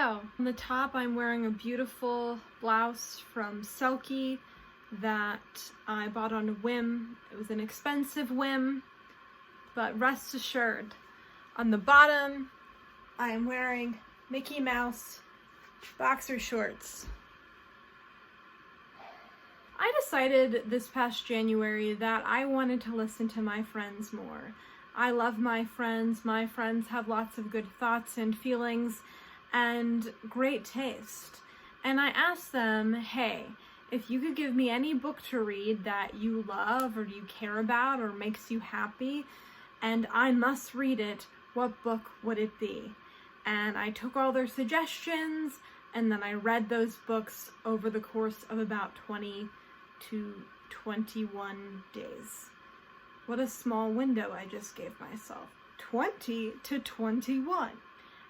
So, on the top I'm wearing a beautiful blouse from Selkie that I bought on a whim. It was an expensive whim, but rest assured, on the bottom I am wearing Mickey Mouse boxer shorts. I decided this past January that I wanted to listen to my friends more. I love my friends. My friends have lots of good thoughts and feelings and great taste. And I asked them, hey, if you could give me any book to read that you love or you care about or makes you happy, and I must read it, what book would it be? And I took all their suggestions, and then I read those books over the course of about 20 to 21 days. What a small window I just gave myself. 20 to 21.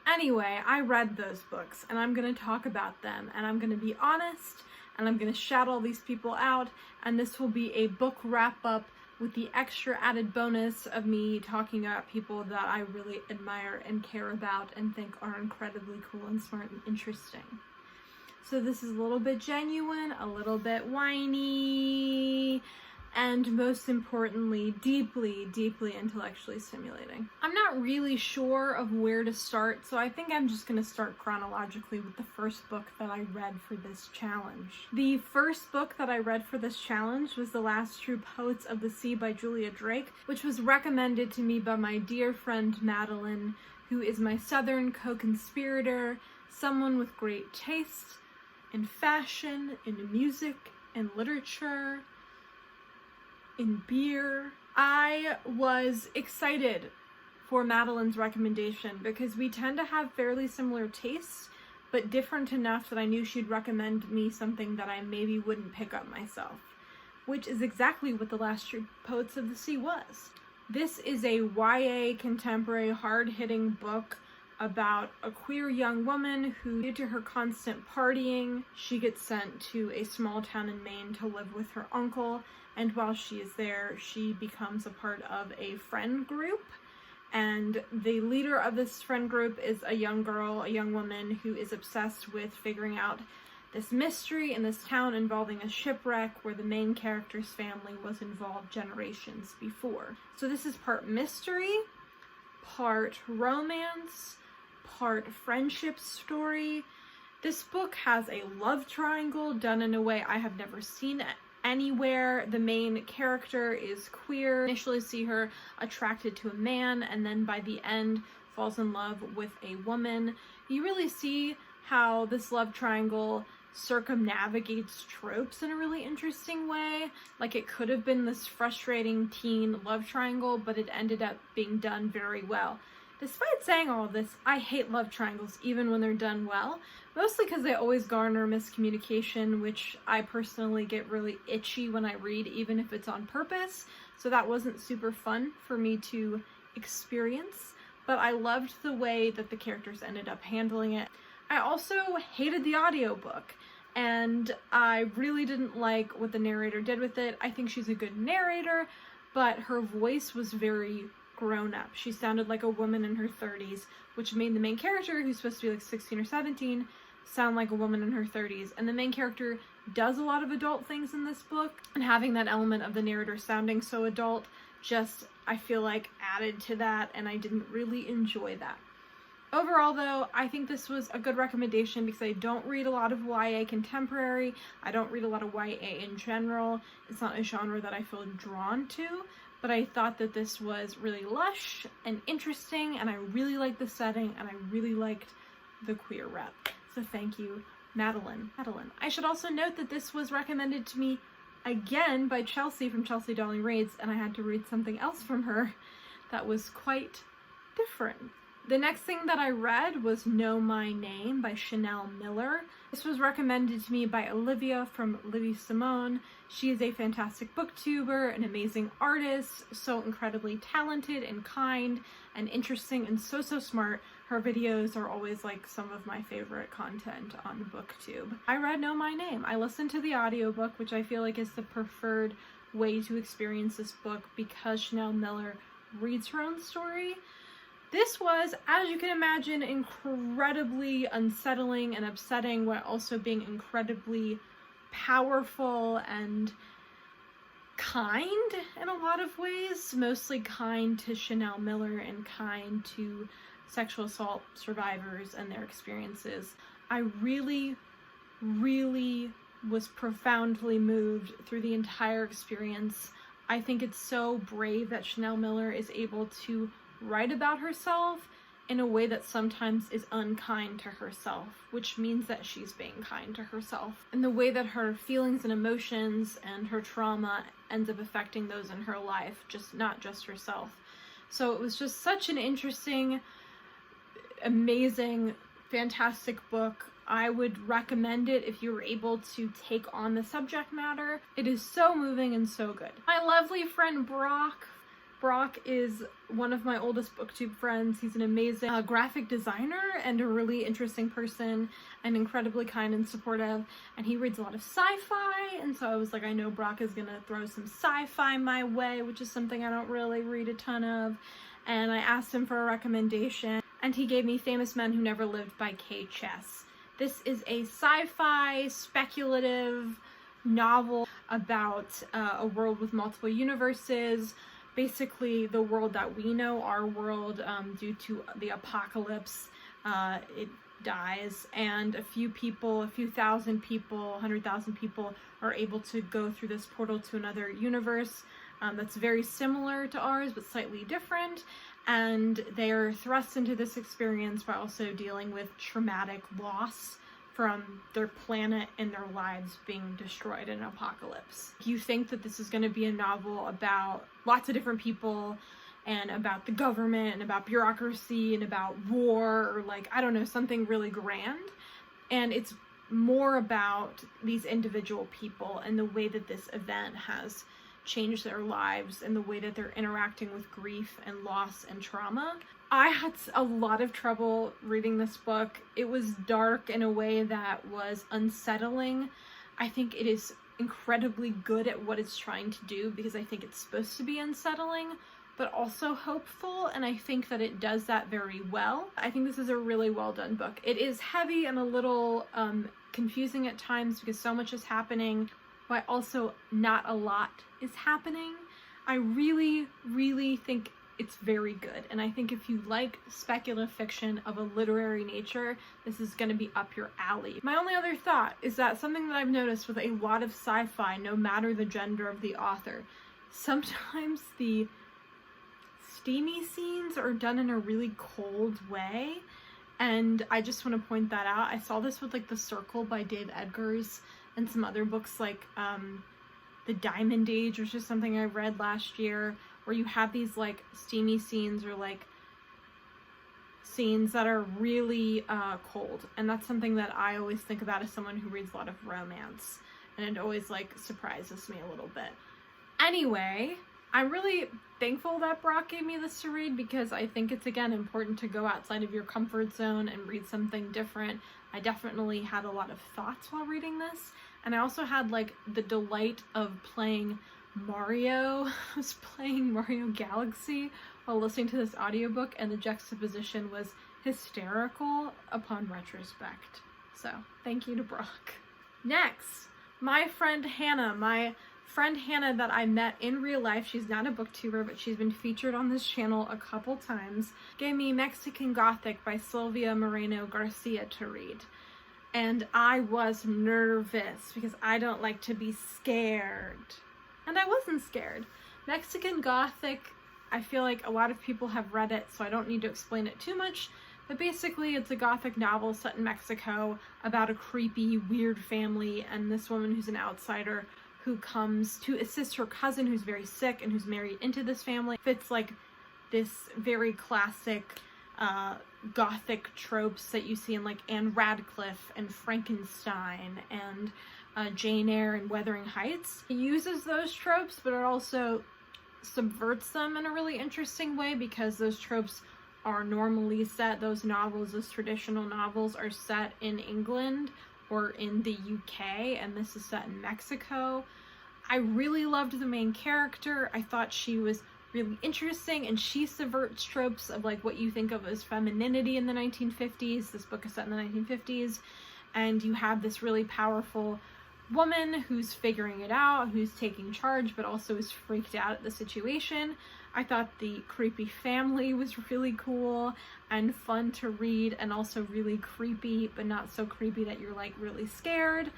Anyway, I read those books, and I'm going to talk about them, and I'm going to be honest, and I'm going to shout all these people out, and this will be a book wrap-up with the extra added bonus of me talking about people that I really admire and care about and think are incredibly cool and smart and interesting. So this is a little bit genuine, a little bit whiny, and most importantly, deeply, deeply intellectually stimulating. I'm not really sure of where to start, so I think I'm just going to start chronologically with the first book that I read for this challenge. The first book that I read for this challenge was The Last True Poets of the Sea by Julia Drake, which was recommended to me by my dear friend Madalyn, who is my Southern co-conspirator, someone with great taste in fashion, in music, in literature, in beer. I was excited for Madalyn's recommendation because we tend to have fairly similar tastes, but different enough that I knew she'd recommend me something that I maybe wouldn't pick up myself, which is exactly what The Last True Poets of the Sea was. This is a YA contemporary hard-hitting book about a queer young woman who, due to her constant partying, she gets sent to a small town in Maine to live with her uncle, and while she is there, she becomes a part of a friend group, and the leader of this friend group is a young girl, a young woman who is obsessed with figuring out this mystery in this town involving a shipwreck where the main character's family was involved generations before. So this is part mystery, part romance, part friendship story. This book has a love triangle done in a way I have never seen anywhere. The main character is queer. Initially see her attracted to a man, and then by the end falls in love with a woman. You really see how this love triangle circumnavigates tropes in a really interesting way. Like, it could have been this frustrating teen love triangle, but it ended up being done very well. Despite saying all of this, I hate love triangles even when they're done well, mostly because they always garner miscommunication, which I personally get really itchy when I read, even if it's on purpose, so that wasn't super fun for me to experience, but I loved the way that the characters ended up handling it. I also hated the audiobook, and I really didn't like what the narrator did with it. I think she's a good narrator, but her voice was very grown up. She sounded like a woman in her 30s, which made the main character, who's supposed to be like 16 or 17, sound like a woman in her 30s. And the main character does a lot of adult things in this book, and having that element of the narrator sounding so adult just, I feel like, added to that, and I didn't really enjoy that. Overall, though, I think this was a good recommendation because I don't read a lot of YA contemporary. I don't read a lot of YA in general. It's not a genre that I feel drawn to, but I thought that this was really lush and interesting, and I really liked the setting, and I really liked the queer rep. So thank you, Madalyn. I should also note that this was recommended to me again by Chelsea from Chelsea Darling Reads, and I had to read something else from her that was quite different. The next thing that I read was Know My Name by Chanel Miller. This was recommended to me by Olivia from iLivieSimone. She is a fantastic booktuber, an amazing artist, so incredibly talented and kind and interesting and so smart. Her videos are always like some of my favorite content on BookTube. I read Know My Name. I listened to the audiobook, which I feel like is the preferred way to experience this book because Chanel Miller reads her own story. This was, as you can imagine, incredibly unsettling and upsetting, while also being incredibly powerful and kind in a lot of ways. Mostly kind to Chanel Miller and kind to sexual assault survivors and their experiences. I really, really was profoundly moved through the entire experience. I think it's so brave that Chanel Miller is able to write about herself in a way that sometimes is unkind to herself, which means that she's being kind to herself. And the way that her feelings and emotions and her trauma ends up affecting those in her life, not just herself. So it was just such an interesting, amazing, fantastic book. I would recommend it if you were able to take on the subject matter. It is so moving and so good. My lovely friend Brock is one of my oldest booktube friends. He's an amazing graphic designer and a really interesting person and incredibly kind and supportive, and he reads a lot of sci-fi, and so I was like, I know Brock is gonna throw some sci-fi my way, which is something I don't really read a ton of, and I asked him for a recommendation, and he gave me Famous Men Who Never Lived by Kay Chess. This is a sci-fi speculative novel about a world with multiple universes. Basically, the world that we know, our world, due to the apocalypse, it dies, and a few thousand people, 100,000 people are able to go through this portal to another universe that's very similar to ours, but slightly different, and they are thrust into this experience by also dealing with traumatic loss from their planet and their lives being destroyed in an apocalypse. You think that this is going to be a novel about lots of different people and about the government and about bureaucracy and about war, or like, I don't know, something really grand. And it's more about these individual people and the way that this event has changed their lives and the way that they're interacting with grief and loss and trauma. I had a lot of trouble reading this book. It was dark in a way that was unsettling. I think it is incredibly good at what it's trying to do, because I think it's supposed to be unsettling, but also hopeful, and I think that it does that very well. I think this is a really well done book. It is heavy and a little confusing at times because so much is happening, but also not a lot is happening. I really, really think it's very good, and I think if you like speculative fiction of a literary nature, this is going to be up your alley. My only other thought is that something that I've noticed with a lot of sci-fi, no matter the gender of the author, sometimes the steamy scenes are done in a really cold way, and I just want to point that out. I saw this with like The Circle by Dave Edgars and some other books like The Diamond Age, which is something I read last year, where you have these like steamy scenes or like scenes that are really cold. And that's something that I always think about as someone who reads a lot of romance, and it always like surprises me a little bit. Anyway, I'm really thankful that Brock gave me this to read, because I think it's, again, important to go outside of your comfort zone and read something different. I definitely had a lot of thoughts while reading this, and I also had like the delight of playing Mario. I was playing Mario Galaxy while listening to this audiobook, and the juxtaposition was hysterical upon retrospect. So, thank you to Brock. Next, my friend Hana. My friend Hana that I met in real life, she's not a booktuber, but she's been featured on this channel a couple times, gave me Mexican Gothic by Silvia Moreno Garcia to read. And I was nervous because I don't like to be scared. And I wasn't scared. Mexican Gothic, I feel like a lot of people have read it, so I don't need to explain it too much. But basically, it's a Gothic novel set in Mexico about a creepy, weird family and this woman who's an outsider who comes to assist her cousin who's very sick and who's married into this family. Fits like this very classic Gothic tropes that you see in like Anne Radcliffe and Frankenstein and Jane Eyre and Wuthering Heights. It uses those tropes, but it also subverts them in a really interesting way, because those tropes are normally set, those traditional novels are set in England or in the UK, and this is set in Mexico. I really loved the main character. I thought she was really interesting, and she subverts tropes of like what you think of as femininity in the 1950s. This book is set in the 1950s, and you have this really powerful woman who's figuring it out, who's taking charge, but also is freaked out at the situation. I thought the creepy family was really cool and fun to read, and also really creepy, but not so creepy that you're like really scared.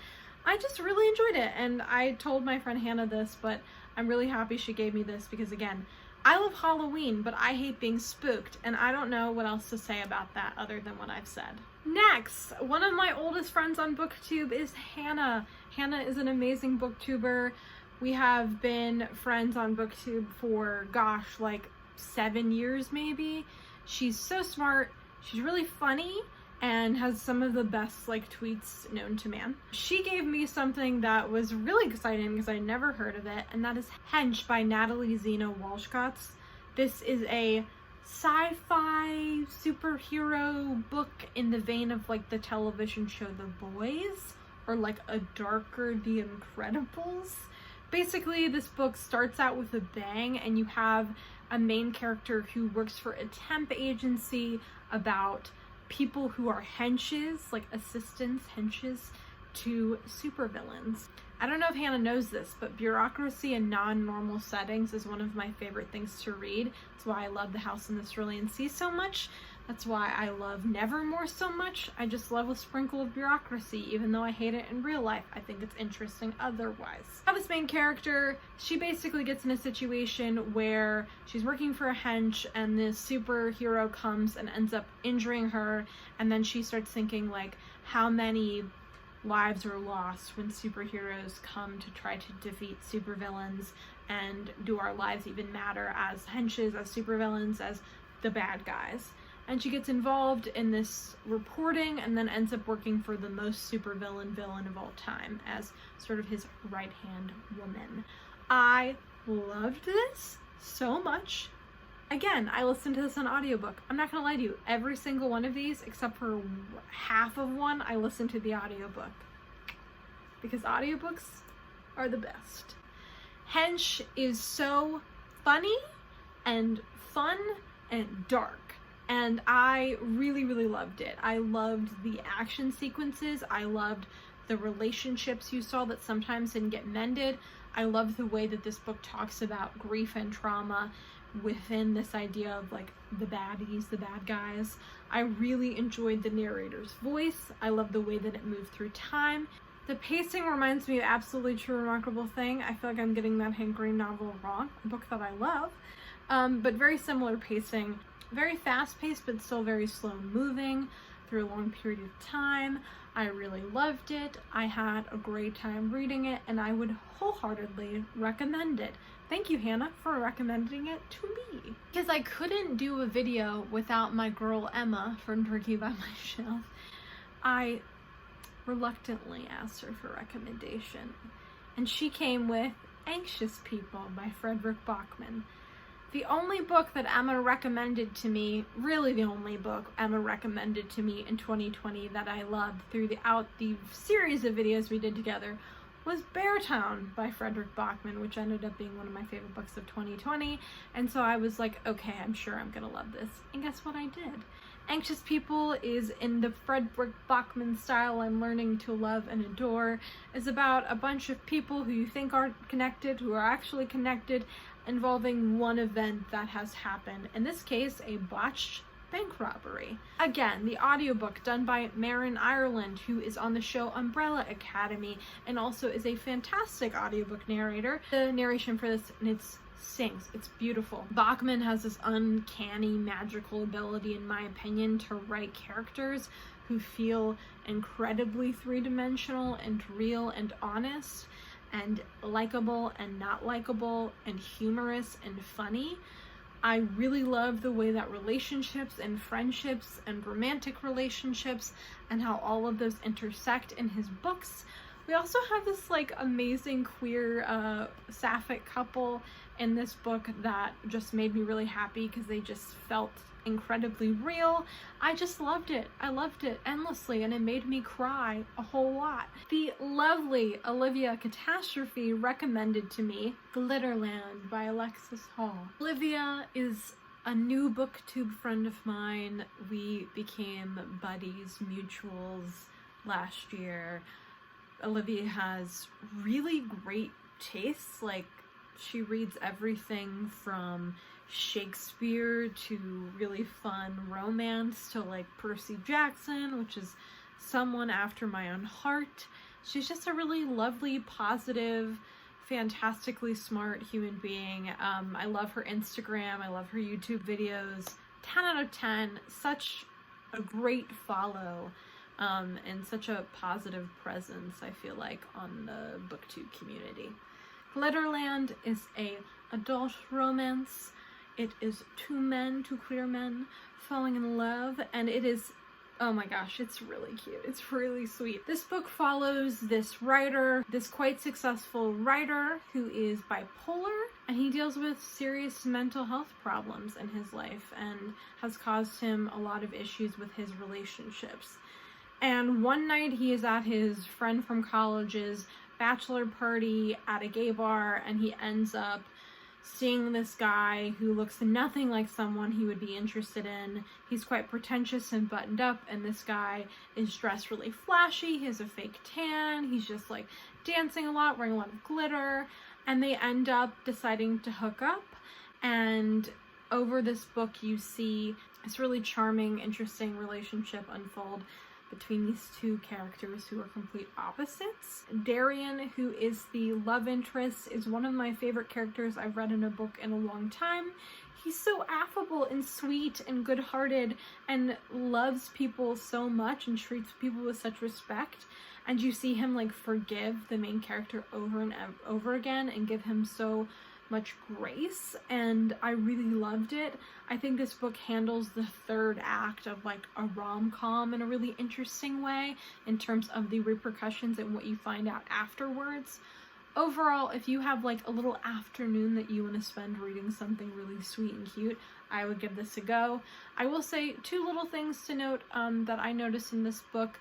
I just really enjoyed it, and I told my friend Hannah this, but I'm really happy she gave me this because, again, I love Halloween, but I hate being spooked, and I don't know what else to say about that other than what I've said. Next, one of my oldest friends on BookTube is Hana. Hana is an amazing booktuber. We have been friends on BookTube for, gosh, like 7 years maybe. She's so smart, she's really funny, and has some of the best like tweets known to man. She gave me something that was really exciting because I never heard of it, and that is Hench by Natalie Zena Walshkotz. This is a sci-fi superhero book in the vein of like the television show The Boys, or like a darker The Incredibles. Basically, this book starts out with a bang, and you have a main character who works for a temp agency about people who are henches, like assistants, henches, to supervillains. I don't know if Hannah knows this, but bureaucracy in non-normal settings is one of my favorite things to read. That's why I love The House in the Cerulean Sea so much. That's why I love Nevermore so much. I just love a sprinkle of bureaucracy, even though I hate it in real life. I think it's interesting otherwise. This main character, she basically gets in a situation where she's working for a hench, and this superhero comes and ends up injuring her, and then she starts thinking like, how many lives are lost when superheroes come to try to defeat supervillains, and do our lives even matter as henches, as supervillains, as the bad guys? And she gets involved in this reporting, and then ends up working for the most supervillain villain of all time as sort of his right-hand woman. I loved this so much. Again, I listened to this on audiobook. I'm not gonna lie to you, every single one of these, except for half of one, I listened to the audiobook. Because audiobooks are the best. Hench is so funny and fun and dark, and I really, really loved it. I loved the action sequences. I loved the relationships you saw that sometimes didn't get mended. I loved the way that this book talks about grief and trauma within this idea of like the baddies, the bad guys. I really enjoyed the narrator's voice. I love the way that it moved through time. The pacing reminds me of Absolutely True Remarkable Thing. I feel like I'm getting that Hank Green novel wrong, a book that I love, but very similar pacing. Very fast-paced, but still very slow-moving through a long period of time. I really loved it. I had a great time reading it, and I would wholeheartedly recommend it. Thank you, Hannah, for recommending it to me. Because I couldn't do a video without my girl Emma from Drinking by Myshelf. I reluctantly asked her for recommendation, and she came with Anxious People by Frederick Bachman. The only book that Emma recommended to me, really the only book Emma recommended to me in 2020 that I loved throughout the series of videos we did together, was Beartown by Frederick Bachman, which ended up being one of my favorite books of 2020. And so I was like, okay, I'm sure I'm gonna love this. And guess what I did? Anxious People is in the Frederick Bachman style I'm learning to love and adore. It's about a bunch of people who you think aren't connected, who are actually connected, involving one event that has happened. In this case, a botched bank robbery. Again, the audiobook done by Marin Ireland, who is on the show Umbrella Academy and also is a fantastic audiobook narrator. The narration for this, and it sings. It's beautiful. Bachman has this uncanny magical ability, in my opinion, to write characters who feel incredibly three-dimensional and real and honest and likable and not likable and humorous and funny. I really love the way that relationships and friendships and romantic relationships and how all of those intersect in his books We also have this like amazing queer sapphic couple in this book that just made me really happy because they just felt incredibly real. I just loved it. I loved it endlessly, and it made me cry a whole lot. The lovely Olivia Catastrophe recommended to me Glitterland by Alexis Hall. Olivia is a new booktube friend of mine. We became buddies, mutuals last year. Olivia has really great tastes. Like, she reads everything from Shakespeare to really fun romance to like Percy Jackson, which is someone after my own heart. She's just a really lovely, positive, fantastically smart human being. I love her Instagram. I love her YouTube videos. 10 out of 10. Such a great follow. And such a positive presence, I feel like, on the booktube community. Glitterland is a adult romance. It is two queer men falling in love, and it is, oh my gosh, it's really cute. It's really sweet. This book follows this writer, this quite successful writer who is bipolar, and he deals with serious mental health problems in his life and has caused him a lot of issues with his relationships. And one night he is at his friend from college's bachelor party at a gay bar, and he ends up seeing this guy who looks nothing like someone he would be interested in. He's quite pretentious and buttoned up, and this guy is dressed really flashy. He has a fake tan. He's just like dancing a lot, wearing a lot of glitter, and they end up deciding to hook up. And over this book you see this really charming, interesting relationship unfold between these two characters who are complete opposites. Darian, who is the love interest, is one of my favorite characters I've read in a book in a long time. He's so affable and sweet and good-hearted and loves people so much and treats people with such respect. And you see him like forgive the main character over and over again and give him so much grace, and I really loved it. I think this book handles the third act of like a rom-com in a really interesting way in terms of the repercussions and what you find out afterwards. Overall, if you have like a little afternoon that you want to spend reading something really sweet and cute, I would give this a go. I will say two little things to note that I noticed in this book.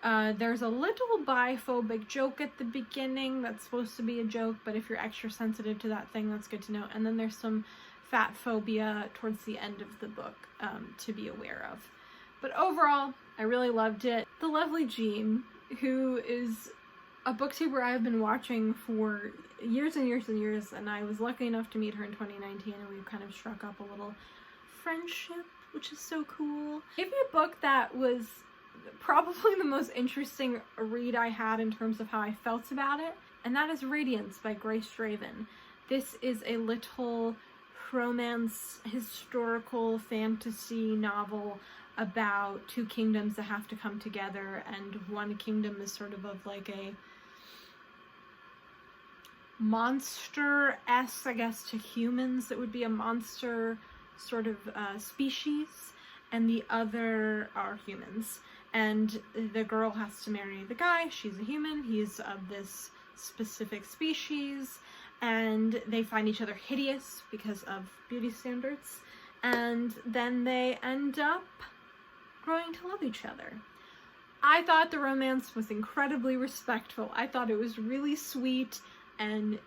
There's a little biphobic joke at the beginning that's supposed to be a joke, but if you're extra sensitive to that thing, that's good to know. And then there's some fat phobia towards the end of the book to be aware of. But overall, I really loved it. The lovely Jean, who is a booktuber I've been watching for years and years and years, and I was lucky enough to meet her in 2019, and we've kind of struck up a little friendship, which is so cool. Maybe a book that was probably the most interesting read I had in terms of how I felt about it, and that is Radiance by Grace Draven. This is a little romance, historical fantasy novel about two kingdoms that have to come together, and one kingdom is sort of like a monster-esque, I guess, to humans. It would be a monster sort of species, and the other are humans. And the girl has to marry the guy. She's a human. He's of this specific species. And they find each other hideous because of beauty standards. And then they end up growing to love each other. I thought the romance was incredibly respectful. I thought it was really sweet and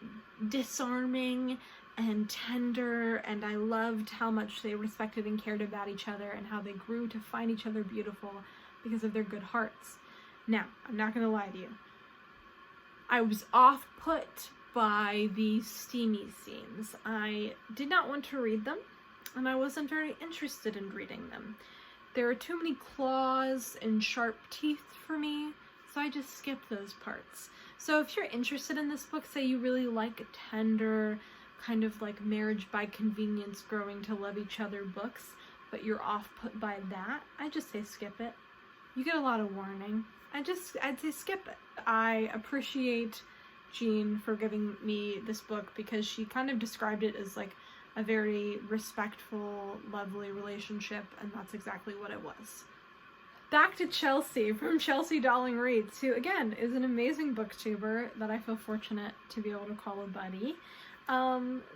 disarming and tender, and I loved how much they respected and cared about each other and how they grew to find each other beautiful because of their good hearts. Now, I'm not gonna lie to you. I was off-put by the steamy scenes. I did not want to read them, and I wasn't very interested in reading them. There are too many claws and sharp teeth for me, so I just skipped those parts. So if you're interested in this book, say you really like tender, kind of like marriage by convenience, growing to love each other books, but you're off-put by that, I just say skip it. You get a lot of warning. I'd say skip it. I appreciate Jean for giving me this book because she kind of described it as like a very respectful, lovely relationship, and that's exactly what it was. back to Chelsea from Chelsea Darling Reads, who again is an amazing booktuber that I feel fortunate to be able to call a buddy.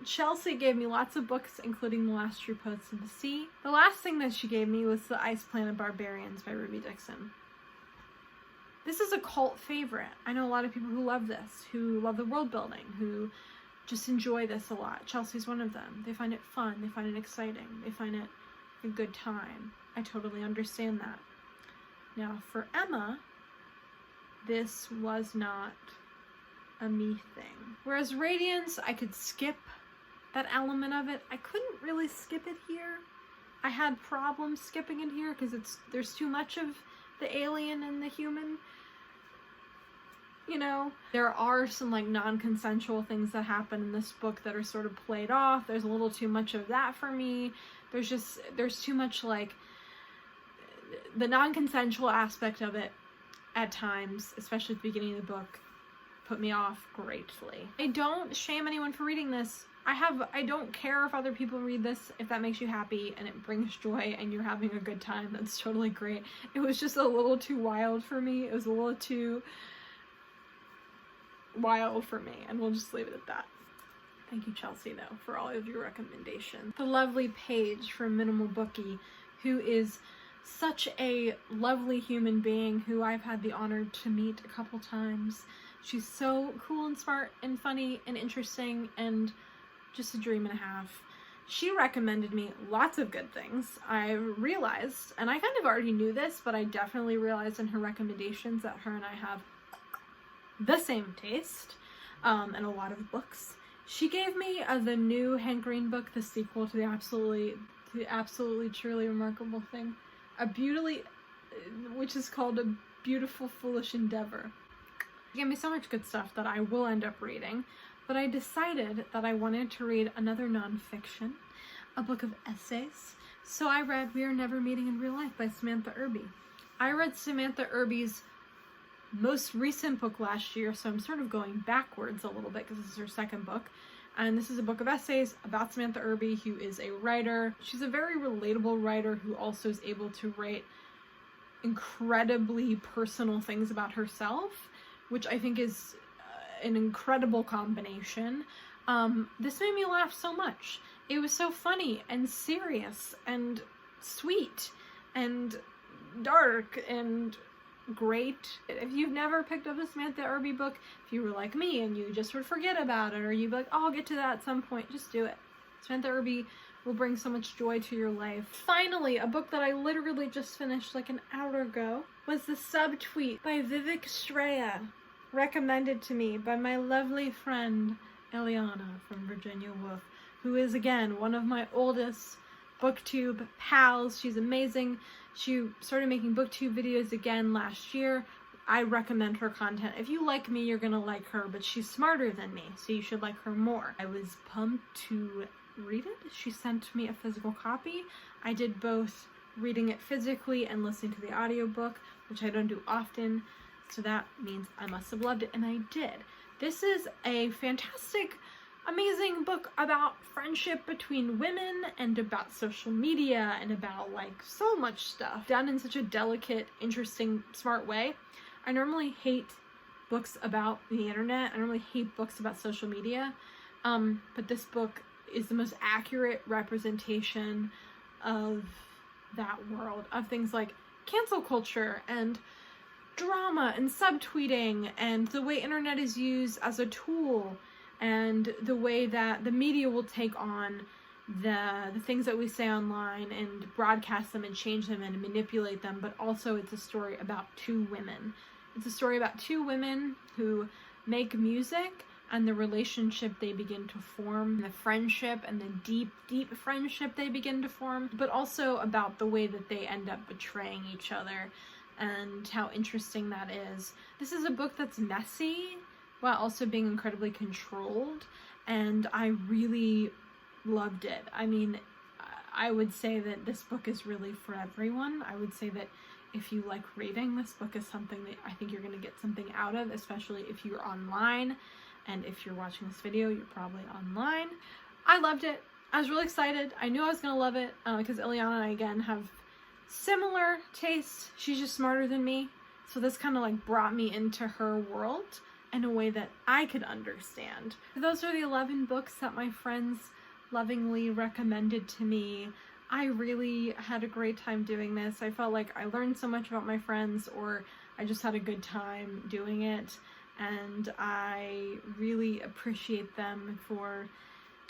Chelsea gave me lots of books, including The Last True Poets of the Sea. The last thing that she gave me was The Ice Planet Barbarians by Ruby Dixon. This is a cult favorite. I know a lot of people who love this, who love the world building, who just enjoy this a lot. Chelsea's one of them. They find it fun, they find it exciting, they find it a good time. I totally understand that. Now, for Emma, this was not a me thing. Whereas Radiance, I could skip that element of it. I couldn't really skip it here. I had problems skipping it here because there's too much of the alien and the human. You know, there are some like non-consensual things that happen in this book that are sort of played off. There's a little too much of that for me. There's too much like the non-consensual aspect of it at times, especially at the beginning of the book, put me off greatly. I don't shame anyone for reading this. I don't care if other people read this. If that makes you happy and it brings joy and you're having a good time, that's totally great. It was just a little too wild for me. It was a little too wild for me, and we'll just leave it at that. Thank you, Chelsea, though, for all of your recommendations. The lovely Paige from minimalbooky, who is such a lovely human being who I've had the honor to meet a couple times. She's so cool and smart and funny and interesting and just a dream and a half. She recommended me lots of good things. I realized, and I kind of already knew this, but I definitely realized in her recommendations that her and I have the same taste and a lot of books. She gave me the new Hank Green book, the sequel to the absolutely truly remarkable thing, which is called A Beautiful Foolish Endeavor. She gave me so much good stuff that I will end up reading, but I decided that I wanted to read another nonfiction, a book of essays. So I read We Are Never Meeting in Real Life by Samantha Irby. I read Samantha Irby's most recent book last year, so I'm sort of going backwards a little bit because this is her second book. And this is a book of essays about Samantha Irby, who is a writer. She's a very relatable writer who also is able to write incredibly personal things about herself, which I think is an incredible combination. This made me laugh so much. It was so funny and serious and sweet and dark and great. If you've never picked up a Samantha Irby book, if you were like me and you just would forget about it, or you'd be like, oh, I'll get to that at some point, just do it. Samantha Irby will bring so much joy to your life. Finally, a book that I literally just finished like an hour ago was The Subtweet by Vivek Shraya, recommended to me by my lovely friend Eliana from Virginia Woolf, who is again one of my oldest booktube pals. She's amazing. She started making booktube videos again last year. I recommend her content. If you like me, you're gonna like her, but she's smarter than me, so you should like her more. I was pumped to read it. She sent me a physical copy. I did both reading it physically and listening to the audiobook, which I don't do often, so that means I must have loved it, and I did. This is a fantastic, amazing book about friendship between women and about social media and about like so much stuff done in such a delicate, interesting, smart way. I normally hate books about the internet. I normally hate books about social media, but this book is the most accurate representation of that world, of things like cancel culture and drama and subtweeting and the way internet is used as a tool, and the way that the media will take on the things that we say online and broadcast them and change them and manipulate them. But also it's a story about two women. It's a story about two women who make music and the relationship they begin to form, the friendship and the deep, deep friendship they begin to form, but also about the way that they end up betraying each other and how interesting that is. This is a book that's messy while also being incredibly controlled, and I really loved it. I mean, I would say that this book is really for everyone. I would say that if you like reading, this book is something that I think you're going to get something out of, especially if you're online, and if you're watching this video, you're probably online. I loved it. I was really excited. I knew I was going to love it because Ileana and I, again, have similar tastes. She's just smarter than me. So this kind of like brought me into her world in a way that I could understand. Those are the 11 books that my friends lovingly recommended to me. I really had a great time doing this. I felt like I learned so much about my friends, or I just had a good time doing it. And I really appreciate them for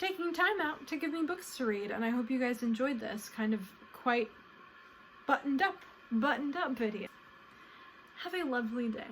taking time out to give me books to read. And I hope you guys enjoyed this kind of quite buttoned up video. Have a lovely day.